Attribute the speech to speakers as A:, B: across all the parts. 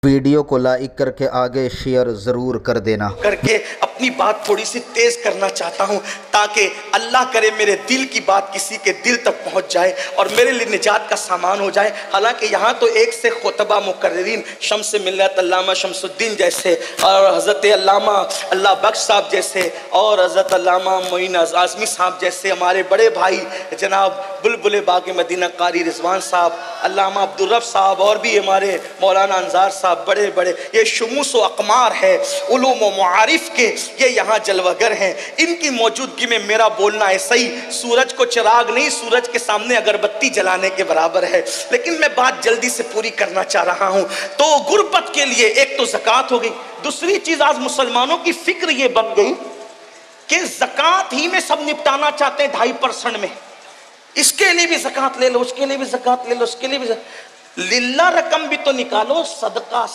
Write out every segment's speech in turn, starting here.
A: Video کو like کر کے آگے شیئر ضرور کر دینا۔
B: کر کے اپنی بات تھوڑی سی تیز کرنا چاہتا ہوں تاکہ اللہ کرے میرے دل کی بات کسی کے دل تک پہنچ جائے اور میرے لیے نجات کا سامان ہو جائے۔ حالانکہ یہاں تو ایک سے خطبہ مقررین شمس ملت علامہ شمس الدین جیسے اور حضرت علامہ اللہ بخش صاحب جیسے اور حضرت علامہ معین اعظمی صاحب جیسے ہمارے بڑے بھائی جناب بلبل باغ مدینہ قاری رضوان صاحب، علامہ عبدالرب صاحب اور بھی ہمارے مولانا انصار صاحب بڑے بڑے یہ شموس و اقمار ہے علوم و معارف کے، یہ یہاں جلوگر ہیں۔ ان کی موجودگی میں میرا بولنا ایسا ہی سورج کو چراغ نہیں، سورج کے سامنے اگربتی جلانے کے برابر ہے، لیکن میں بات جلدی سے پوری کرنا چاہ رہا ہوں۔ تو غربت کے لیے ایک تو زکوٰۃ ہو گئی، دوسری چیز آج مسلمانوں کی فکر یہ بن گئی کہ زکوٰۃ ہی میں سب نپٹانا چاہتے ہیں 2.5% میں، اس کے لیے بھی زکوٰۃ لے لو، اس کے لیے بھی زکوٰۃ لے لو، اس کے لیے بھی للہ رقم بھی تو نکالو، صدقہ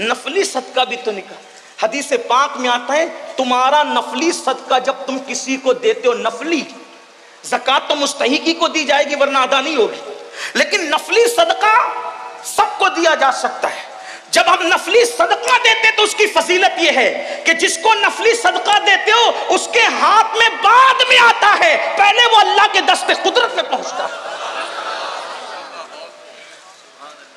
B: نفلی صدقہ بھی تو نکالو۔ حدیث پاک میں آتا ہے تمہارا نفلی صدقہ جب تم کسی کو دیتے ہو، نفلی زکوٰۃ تو مستحقی کو دی جائے گی ورنہ ادا نہیں ہوگی، لیکن نفلی صدقہ سب کو دیا جا سکتا ہے۔ جب ہم نفلی صدقہ دیتے تو اس کی فضیلت یہ ہے کہ جس کو نفلی صدقہ دیتے ہو اس کے ہاتھ میں بعد میں آتا ہے، پہلے وہ اللہ کے دست قدرت میں پہنچتا ہے۔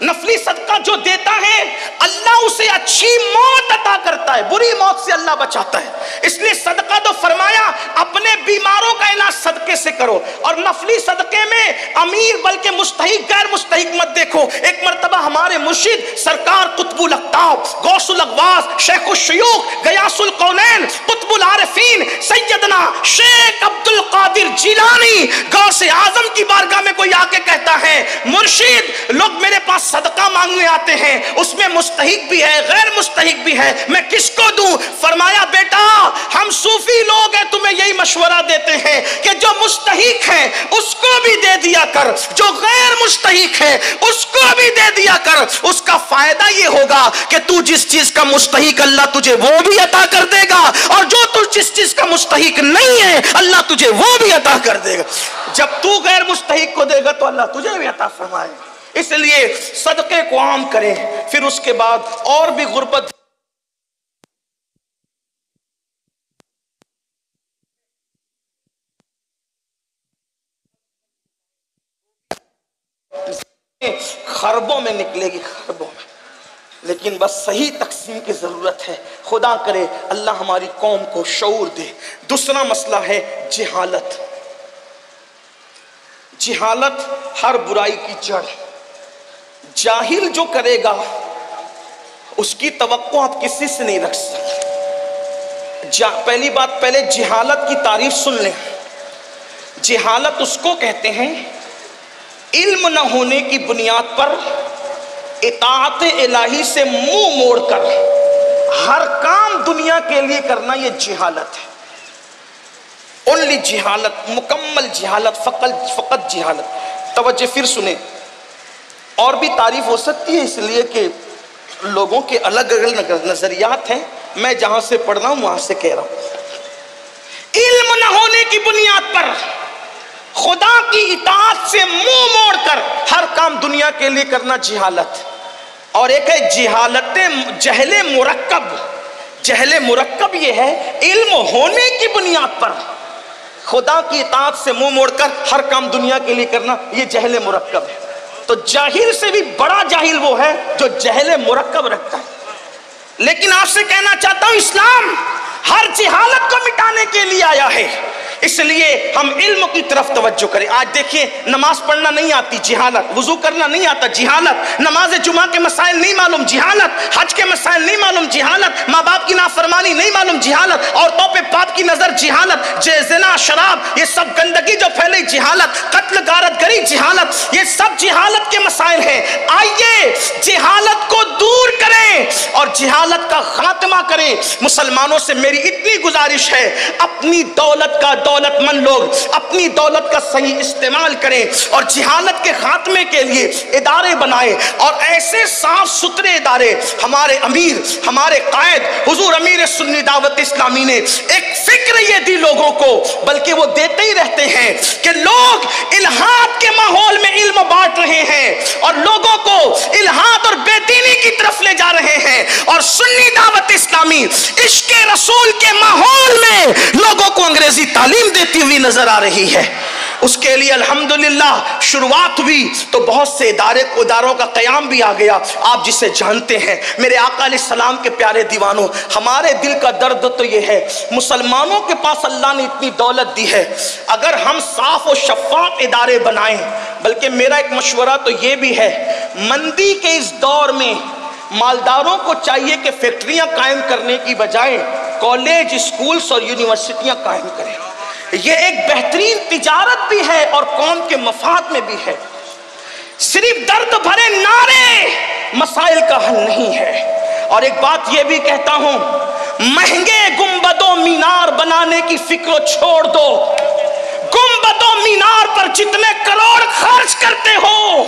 B: نفلی صدقہ جو دیتا ہے اللہ اسے اچھی موت عطا کرتا ہے، بری موت سے اللہ بچاتا ہے۔ اس لیے صدقہ تو فرمایا اپنے بیماروں کا علاج صدقے سے کرو، اور نفلی صدقے میں امیر بلکہ مستحق غیر مستحق مت دیکھو۔ ایک مرتبہ ہمارے مرشد سرکار قطب الاقطاب غوث الاغواث شیخ الشیوخ غیاث القونین قطب العارفین سیدنا شیخ عبد القادر جیلانی غوث اعظم کی بارگاہ میں کوئی آ کے کہتا ہے مرشد لوگ میرے پاس صدقہ مانگنے آتے ہیں، اس میں مستحق بھی ہے غیر مستحق بھی ہے، میں کس کو دوں؟ فرمایا بیٹا ہم صوفی لوگ ہیں تمہیں یہی مشورہ دیتے ہیں کہ جو مستحق ہے اس کو بھی دے دیا کر، جو غیر مستحق ہے اس کو بھی دے دیا کر۔ اس کا فائدہ یہ ہوگا کہ تو جس چیز کا مستحق اللہ تجھے وہ بھی عطا کر دے گا، اور جو تو جس چیز کا مستحق نہیں ہے اللہ تجھے وہ بھی عطا کر دے گا۔ جب تو غیر مستحق کو دے گا تو اللہ تجھے بھی عطا فرمائے گا۔ اس لیے صدقے کو عام کریں، پھر اس کے بعد اور بھی غربت خربوں میں نکلے گی، خربوں میں، لیکن بس صحیح تقسیم کی ضرورت ہے۔ خدا کرے اللہ ہماری قوم کو شعور دے۔ دوسرا مسئلہ ہے جہالت۔ جہالت ہر برائی کی جڑ۔ جاہل جو کرے گا اس کی توقع آپ کسی سے نہیں رکھ سکتے۔ پہلی بات، پہلے جہالت کی تعریف سن لیں۔ جہالت اس کو کہتے ہیں علم نہ ہونے کی بنیاد پر اطاعت الہی سے منہ موڑ کر ہر کام دنیا کے لیے کرنا، یہ جہالت ہے۔ اونلی جہالت، مکمل جہالت، فقط جہالت۔ توجہ پھر سنیں، اور بھی تعریف ہو سکتی ہے اس لیے کہ لوگوں کے الگ الگ نظریات ہیں، میں جہاں سے پڑھ رہا ہوں وہاں سے کہہ رہا ہوں۔ علم نہ ہونے کی بنیاد پر خدا کی اطاعت سے منہ موڑ کر ہر کام دنیا کے لیے کرنا جہالت، اور ایک ہے جہالت جہل مرکب۔ جہل مرکب یہ ہے علم ہونے کی بنیاد پر خدا کی اطاعت سے منہ موڑ کر ہر کام دنیا کے لیے کرنا، یہ جہل مرکب ہے۔ تو جاہل سے بھی بڑا جاہل وہ ہے جو جہل مرکب رکھتا ہے۔ لیکن آپ سے کہنا چاہتا ہوں اسلام ہر جہالت کو مٹانے کے لیے آیا ہے، اس لیے ہم علم کی طرف توجہ کریں۔ آج دیکھیں نماز پڑھنا نہیں آتی، جہالت، وضو کرنا نہیں آتا، جہالت، نماز جمعہ کے مسائل نہیں معلوم، جہالت، حج کے مسائل نہیں معلوم، جہالت، ماں باپ کی نافرمانی نہیں معلوم، جہالت، عورتوں پہ باپ کی نظر، جہالت، زنا، شراب، یہ سب گندگی جو پھیلی، جہالت، قتل غارت گری، جہالت، یہ سب جہالت کے مسائل ہیں۔ آئیے جہالت کو دور کریں اور جہالت کا خاتمہ کریں۔ مسلمانوں سے میری اتنی گزارش ہے اپنی دولت کا دولت مند لوگ اپنی دولت کا صحیح استعمال کریں اور جہالت کے خاتمے کے لیے ادارے بنائیں، اور ایسے صاف ستھرے ادارے۔ ہمارے امیر، ہمارے قائد حضور امیر سنی دعوت اسلامی نے ایک فکر یہ دی لوگوں کو، بلکہ وہ دیتے ہی رہتے ہیں کہ لوگ الحاد کے ماحول میں علم بانٹ رہے ہیں اور لوگوں کو الحاد اور بے دینی کی طرف لے جا رہے ہیں، اور سنی دعوت اسلامی عشق رسول کے ماحول میں لوگوں کو انگریزی تعلیم دیتی ہوئی نظر آ رہی ہے۔ اس کے لیے الحمدللہ شروعات ہوئی تو بہت سے اداروں کا قیام بھی آ گیا، آپ جسے جانتے ہیں۔ میرے آقا علیہ السلام کے پیارے دیوانوں، ہمارے دل کا درد تو یہ ہے، مسلمانوں کے پاس اللہ نے اتنی دولت دی ہے، اگر ہم صاف و شفاف ادارے بنائیں، بلکہ میرا ایک مشورہ تو یہ بھی ہے، مندی کے اس دور میں مالداروں کو چاہیے کہ فیکٹریاں قائم کرنے کی بجائے کالج، اسکولز اور یونیورسٹیاں قائم کریں۔ یہ ایک بہترین تجارت بھی ہے اور قوم کے مفاد میں بھی ہے۔ صرف درد بھرے نعرے مسائل کا حل نہیں ہے۔ اور ایک بات یہ بھی کہتا ہوں، مہنگے گنبد و مینار بنانے کی فکر چھوڑ دو۔ گنبد و مینار پر جتنے کروڑ خرچ کرتے ہو،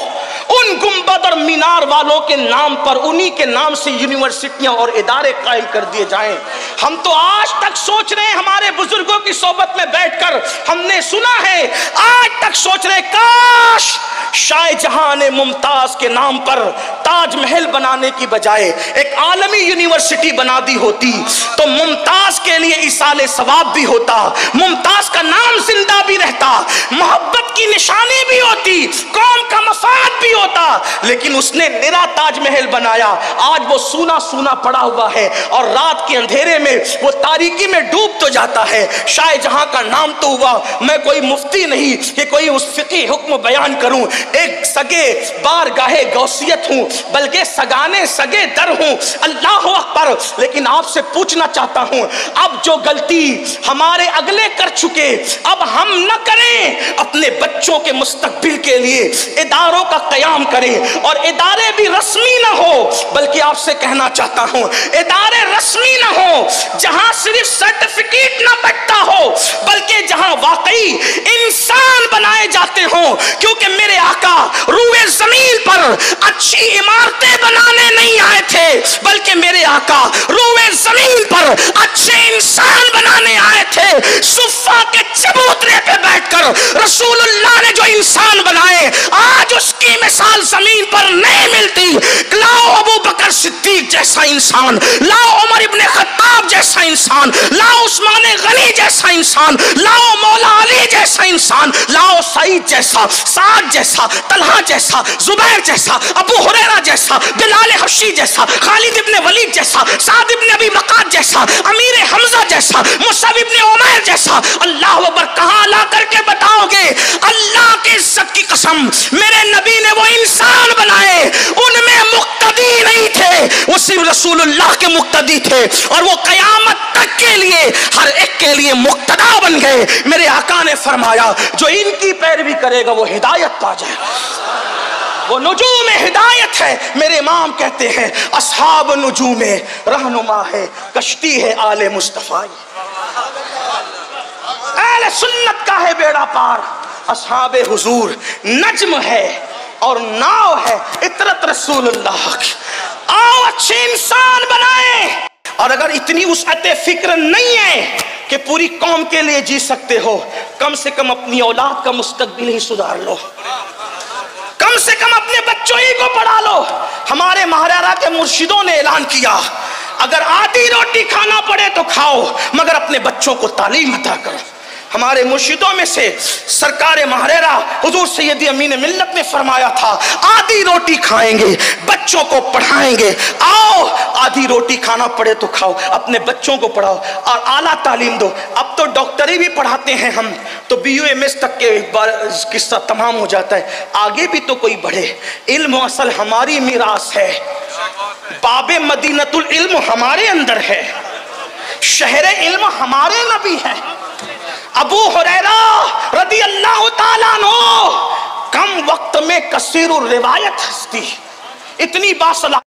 B: ان گنبد اور مینار والوں کے نام پر، انہی کے نام سے یونیورسٹیاں اور ادارے قائم کر دیے جائیں۔ ہم تو آج تک سوچ رہے ہیں، ہمارے بزرگوں کی صحبت میں بیٹھ کر ہم نے سنا ہے، آج تک سوچ رہے ہیں کاش شاہ جہاں نے ممتاز کے نام پر تاج محل بنانے کی بجائے ایک عالمی یونیورسٹی بنا دی ہوتی تو ممتاز کے لیے ایصال ثواب بھی ہوتا، ممتاز کا نام زندہ بھی رہتا، محبت کی نشانی بھی ہوتی، قوم کا مفاد بھی ہوتا۔ لیکن اس نے نرا تاج محل بنایا، آج وہ سونا سونا پڑا ہوا ہے اور رات کے اندھیرے میں وہ تاریکی میں ڈوب تو جاتا ہے۔ شاہ جہاں کا نام تو ہوا، میں کوئی مفتی نہیں کہ کوئی اس فقی حکم بیان کروں، ایک سگے بارگاہ غوثیت ہوں، بلکہ سگانے سگے در ہوں، اللہ اکبر۔ لیکن آپ سے پوچھنا چاہتا ہوں، اب جو غلطی ہمارے اگلے کر چکے اب ہم نہ کریں، اپنے بچوں کے مستقبل کے لیے اداروں کا قیام کریں، اور ادارے بھی رسمی نہ ہو، بلکہ آپ سے کہنا چاہتا ہوں ادارے رسمی نہ ہو جہاں صرف سرٹیفکیٹ نہ بٹتا ہو، بلکہ جہاں واقعی انسان بنائے جاتے ہوں، کیونکہ میرے آقا روئے زمین پر اچھی عمارتیں بنانے نہیں آئے تھے، بلکہ میرے آقا روئے زمین پر اچھے انسان بنانے آئے تھے۔ صفا کے چبوترے پہ بیٹھ کر رسول اللہ نے جو انسان بنائے، آج اس کی مثال زمین پر نہیں ملتی۔ لاؤ ابو بکر صدیق جیسا انسان، لاؤ عمر ابن خطاب جیسا انسان، لاؤ عثمان غنی جیسا انسان، لاؤ مولا علی جیسا انسان، لاؤ سعید جیسا، سعد جیسا، طلحہ جیسا، زبیر جیسا، ابو ہریرہ جیسا، بلال حبشی جیسا، خالد ابن ولید جیسا، سعد ابن ابی وقاص جیسا، امیر حمزہ جیسا، مصعب ابن عمیر جیسا۔ اللہ اکبر، کہاں لا کر کے بتاؤ گے؟ اللہ کی عزت کی قسم، میرے نبی نے وہ انسان بنائے، ان میں مقتدی نہیں تھے، وہ صرف رسول اللہ کے مقتدی تھے، اور وہ قیامت تک کے لیے ہر ایک کے لیے مقتدا بن گئے۔ میرے آقا نے فرمایا جو ان کی پیروی کرے گا وہ ہدایت پا جائے گا، وہ نجوم ہدایت ہے۔ میرے امام کہتے ہیں اصحاب نجوم رہنما ہے، کشتی ہے آل مصطفیٰ، اہل سنت کا ہے بیڑا پار، اصحاب حضور نجم ہے اور ناؤ ہے اطرت رسول اللہ کی۔ آؤ اچھے انسان بنائیں، اور اگر اتنی وسعت فکر نہیں ہے کہ پوری قوم کے لیے جی سکتے ہو، کم سے کم اپنی اولاد کا مستقبل ہی سدھار لو، کم سے کم اپنے بچوں ہی کو پڑھا لو۔ ہمارے مہاراجا کے مرشدوں نے اعلان کیا، اگر آدھی روٹی کھانا پڑے تو کھاؤ، مگر اپنے بچوں کو تعلیم عطا کرو۔ ہمارے مرشدوں میں سے سرکار مہریرہ حضور سید امین ملت نے فرمایا تھا، آدھی روٹی کھائیں گے، بچوں کو پڑھائیں گے۔ آؤ آدھی روٹی کھانا پڑے تو کھاؤ، اپنے بچوں کو پڑھاؤ اور اعلیٰ تعلیم دو۔ اب تو ڈاکٹری بھی پڑھاتے ہیں ہم تو BUMS تک کے قصہ تمام ہو جاتا ہے، آگے بھی تو کوئی بڑھے۔ علم اصل ہماری میراث ہے، باب مدینۃ العلم ہمارے اندر ہے، شہر علم ہمارے نبی ہیں۔ ابو ہریرہ رضی اللہ تعالیٰ عنہ کم وقت میں کثیر الروایت ہستی، اتنی باصلاحیت